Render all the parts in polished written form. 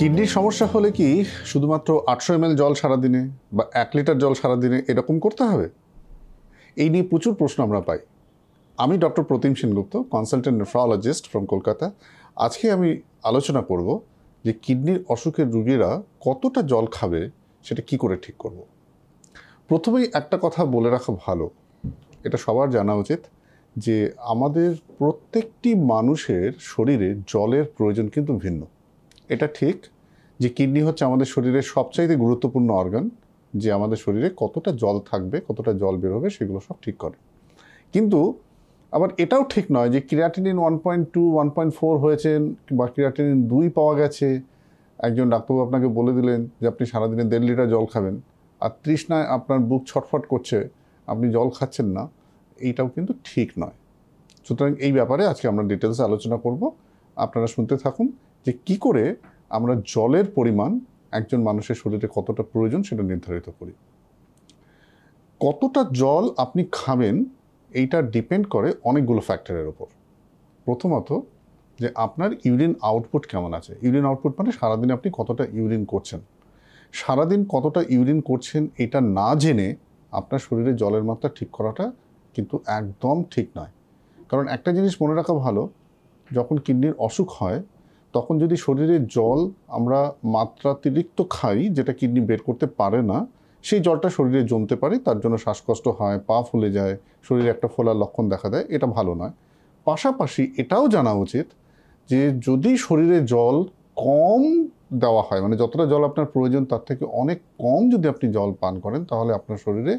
কিডনির সমস্যা হলে কি শুধুমাত্র 800 ml জল সারাদিনে বা 1 লিটার জল সারাদিনে এরকম করতে হবে? এই নিয়ে প্রচুর প্রশ্ন আমরা পাই। আমি doctor Pratim Sengupta, consultant nephrologist from Kolkata. আজকে আমি আলোচনা করব যে কিডনির অসুখের রোগীরা কতটা জল খাবে সেটা কি করে ঠিক করব। প্রথমেই একটা কথা বলে রাখা ভালো, এটা সবার জানা উচিত যে আমাদের প্রত্যেকটি মানুষের শরীরে জলের প্রয়োজন কিন্তু ভিন্ন। এটা ঠিক যে কিডনি হচ্ছে আমাদের শরীরের সবচাইতে গুরুত্বপূর্ণ অর্গান, যে আমাদের শরীরে কতটা জল থাকবে, কতটা জল বেরোবে সেগুলো সব ঠিক করে। কিন্তু আবার এটাও ঠিক নয় যে ক্রিয়াটিনিন 1.2 1.4 হয়েছেন বা ক্রিয়াটিনিন 2 পাওয়া গেছে, একজন ডাক্তারবাবু আপনাকে বলে দিলেন যে আপনি সারাদিনে 1.5 লিটার জল খাবেন, আর তৃষ্ণায় আপনার বুক ছটফট করছে, আপনি জল খাচ্ছেন না, এইটাও কিন্তু ঠিক নয়। সুতরাং এই ব্যাপারে আজকে আমরা ডিটেলসে আলোচনা করব। আপনারা শুনতে থাকুন যে কি করে আমরা জলের পরিমাণ একজন মানুষের শরীরে কতটা প্রয়োজন সেটা নির্ধারিত করি। কতটা জল আপনি খাবেন এইটা ডিপেন্ড করে অনেকগুলো ফ্যাক্টরের ওপর। প্রথমত যে আপনার ইউরিন আউটপুট কেমন আছে। ইউরিন আউটপুট মানে সারাদিনে আপনি কতটা ইউরিন করছেন। সারাদিন কতটা ইউরিন করছেন এটা না জেনে আপনার শরীরে জলের মাত্রা ঠিক করাটা কিন্তু একদম ঠিক নয়। কারণ একটা জিনিস মনে রাখা ভালো, যখন কিডনির অসুখ হয় তখন যদি শরীরে জল আমরা মাত্রাতিরিক্ত খাই, যেটা কিডনি বের করতে পারে না, সেই জলটা শরীরে জমতে পারে, তার জন্য শ্বাসকষ্ট হয়, পা ফুলে যায়, শরীরে একটা ফোলার লক্ষণ দেখা দেয়, এটা ভালো নয়। পাশাপাশি এটাও জানা উচিত যে যদি শরীরে জল কম দেওয়া হয়, মানে যতটা জল আপনার প্রয়োজন তার থেকে অনেক কম যদি আপনি জল পান করেন, তাহলে আপনার শরীরে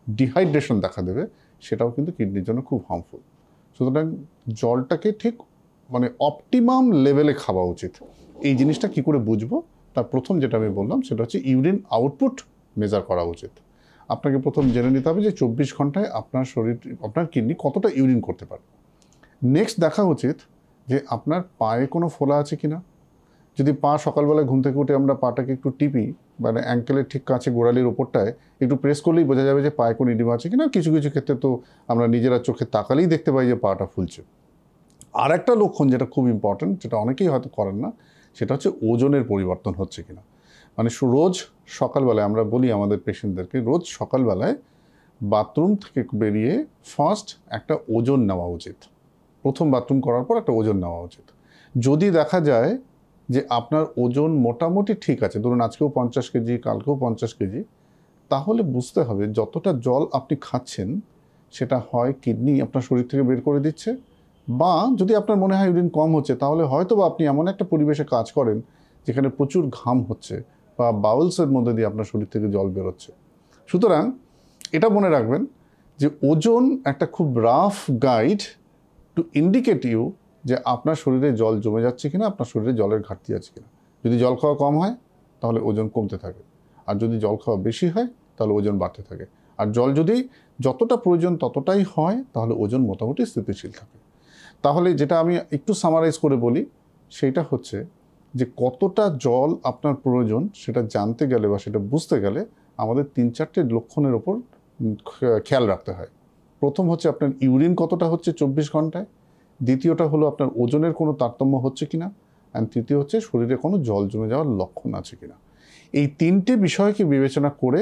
ডিহাইড্রেশন দেখা দেবে, সেটাও কিন্তু কিডনির জন্য খুব হার্মফুল। সুতরাং জলটাকে ঠিক মানে অপটিমাম লেভেলে খাওয়া উচিত। এই জিনিসটা কি করে বুঝবো, তার প্রথম যেটা আমি বললাম সেটা হচ্ছে ইউরিন আউটপুট মেজার করা উচিত। আপনাকে প্রথম জেনে নিতে হবে যে 24 ঘন্টায় আপনার শরীর, আপনার কিডনি কতটা ইউরিন করতে পারে। নেক্সট দেখা উচিত যে আপনার পায়ে কোনো ফোলা আছে কিনা। যদি পা সকালবেলা ঘুম থেকে উঠে আমরা পাটাকে একটু টিপি, মানে অ্যাঙ্কেলের ঠিক কাছে গোড়ালির ওপরটায় একটু প্রেস করলেই বোঝা যাবে যে পায়ে কোনো ইডিমা আছে কিনা। কিছু কিছু ক্ষেত্রে তো আমরা নিজেরা চোখে তাকালেই দেখতে পাই যে পাটা ফুলছে। আর একটা লক্ষণ যেটা খুব ইম্পর্ট্যান্ট, যেটা অনেকেই হয়তো করেন না, সেটা হচ্ছে ওজনের পরিবর্তন হচ্ছে কিনা। মানে রোজ সকালবেলায় আমরা বলি আমাদের পেশেন্টদেরকে, রোজ সকালবেলায় বাথরুম থেকে বেরিয়ে ফার্স্ট একটা ওজন নেওয়া উচিত। প্রথম বাথরুম করার পর একটা ওজন নেওয়া উচিত। যদি দেখা যায় যে আপনার ওজন মোটামুটি ঠিক আছে, ধরুন আজকেও 50 কেজি, কালকেও 50 কেজি, তাহলে বুঝতে হবে যতটা জল আপনি খাচ্ছেন সেটা হয় কিডনি আপনার শরীর থেকে বের করে দিচ্ছে, বা যদি আপনার মনে হয় ইউরিন কম হচ্ছে, তাহলে হয়তো বা আপনি এমন একটা পরিবেশে কাজ করেন যেখানে প্রচুর ঘাম হচ্ছে বা বাউলসের মধ্যে দিয়ে আপনার শরীর থেকে জল বেরোচ্ছে। সুতরাং এটা মনে রাখবেন যে ওজন একটা খুব rough guide to indicate you যে আপনার শরীরে জল জমে যাচ্ছে কিনা, আপনার শরীরে জলের ঘাটতি আছে কিনা। যদি জল খাওয়া কম হয় তাহলে ওজন কমতে থাকে, আর যদি জল খাওয়া বেশি হয় তাহলে ওজন বাড়তে থাকে, আর জল যদি যতটা প্রয়োজন ততটাই হয় তাহলে ওজন মোটামুটি স্থিতিশীল থাকে। তাহলে যেটা আমি একটু সামারাইজ করে বলি সেটা হচ্ছে যে কতটা জল আপনার প্রয়োজন সেটা জানতে গেলে বা সেটা বুঝতে গেলে আমাদের 3-4টে লক্ষণের ওপর খেয়াল রাখতে হয়। প্রথম হচ্ছে আপনার ইউরিন কতটা হচ্ছে 24 ঘন্টায়, দ্বিতীয়টা হলো আপনার ওজনের কোনো তারতম্য হচ্ছে কিনা, অ্যান্ড তৃতীয় হচ্ছে শরীরে কোনো জল জমে যাওয়ার লক্ষণ আছে কিনা। এই 3টে বিষয়কে বিবেচনা করে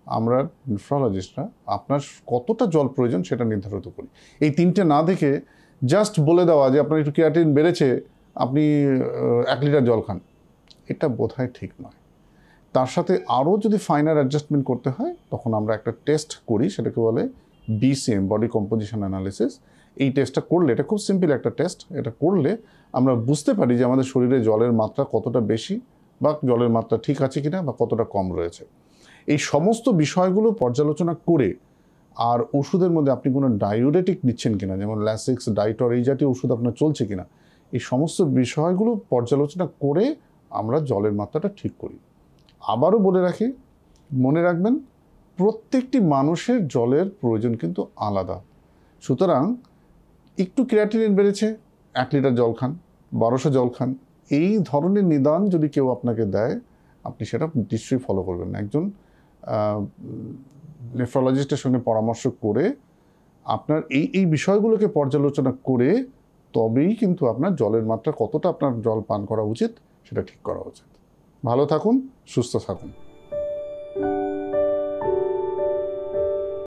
আমরা নেফ্রোলজিস্টরা আপনার কতটা জল প্রয়োজন সেটা নির্ধারিত করি। এই 3টে না দেখে জাস্ট বলে দেওয়া যে আপনার একটু ক্রিয়াটিন বেড়েছে, আপনি 1 লিটার জল খান, এটা বোধহয় ঠিক নয়। তার সাথে আরও যদি ফাইনার অ্যাডজাস্টমেন্ট করতে হয় তখন আমরা একটা টেস্ট করি, সেটাকে বলে BCM, বডি কম্পোজিশন অ্যানালিসিস। এই টেস্টটা করলে, এটা খুব সিম্পল একটা টেস্ট, এটা করলে আমরা বুঝতে পারি যে আমাদের শরীরে জলের মাত্রা কতটা বেশি বা জলের মাত্রা ঠিক আছে কিনা বা কতটা কম রয়েছে। এই সমস্ত বিষয়গুলো পর্যালোচনা করে, আর ওষুধের মধ্যে আপনি কোনো ডায়োরেটিক নিচ্ছেন কিনা, যেমন ল্যাসিক্স, ডাইটর, এই জাতীয় ওষুধ আপনার চলছে কিনা, এই সমস্ত বিষয়গুলো পর্যালোচনা করে আমরা জলের মাত্রাটা ঠিক করি। আবারও বলে রাখি, মনে রাখবেন প্রত্যেকটি মানুষের জলের প্রয়োজন কিন্তু আলাদা। সুতরাং একটু ক্রিয়াটিনিন বেড়েছে, 1 লিটার জল খান, 1200 জল খান, এই ধরনের নিদান যদি কেউ আপনাকে দেয়, আপনি সেটা নিশ্চয়ই ফলো করবেন না। একজন নেফ্রোলজিস্টের সঙ্গে পরামর্শ করে আপনার এই বিষয়গুলোকে পর্যালোচনা করে তবেই কিন্তু আপনার জলের মাত্রা কতটা আপনার জল পান করা উচিত সেটা ঠিক করা উচিত। ভালো থাকুন, সুস্থ থাকুন।